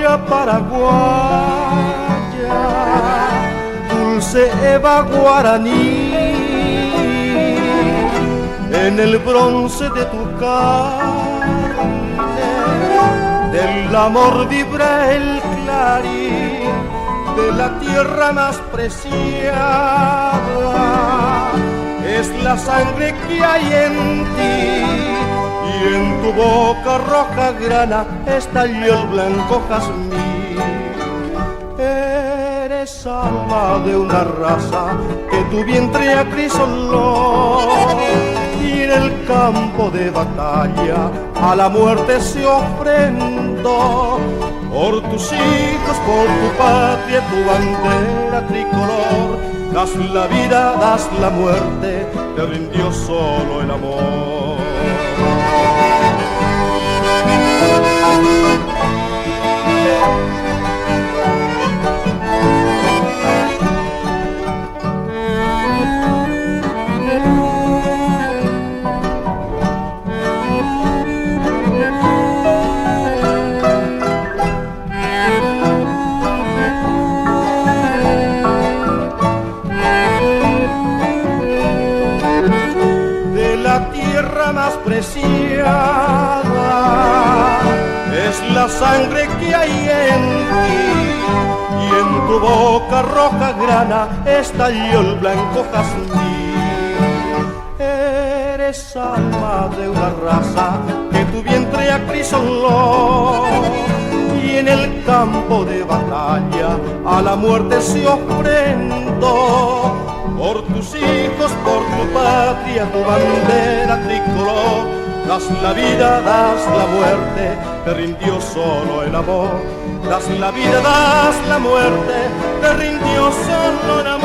patria paraguaya, dulce Eva guaraní, en el bronce de tu carne, del amor vibra el clarín de la tierra más preciada. Es la sangre que hay en ti y en tu boca roja grana estalló el blanco jazmín. Eres alma de una raza que tu vientre acrisoló y en el campo de batalla a la muerte se ofrendó. Por tus hijos, por tu patria, tu bandera tricolor, das la vida, das la muerte, te rindió solo el amor. Más preciada es la sangre que hay en ti y en tu boca roja grana estalló el blanco jazmín. Eres alma de una raza que tu vientre acrisoló y en el campo de batalla a la muerte se ofrendó. Por tus hijos, por tu patria, tu bandera tricolor, das la vida, das la muerte, te rindió solo el amor. Das la vida, das la muerte, te rindió solo el amor.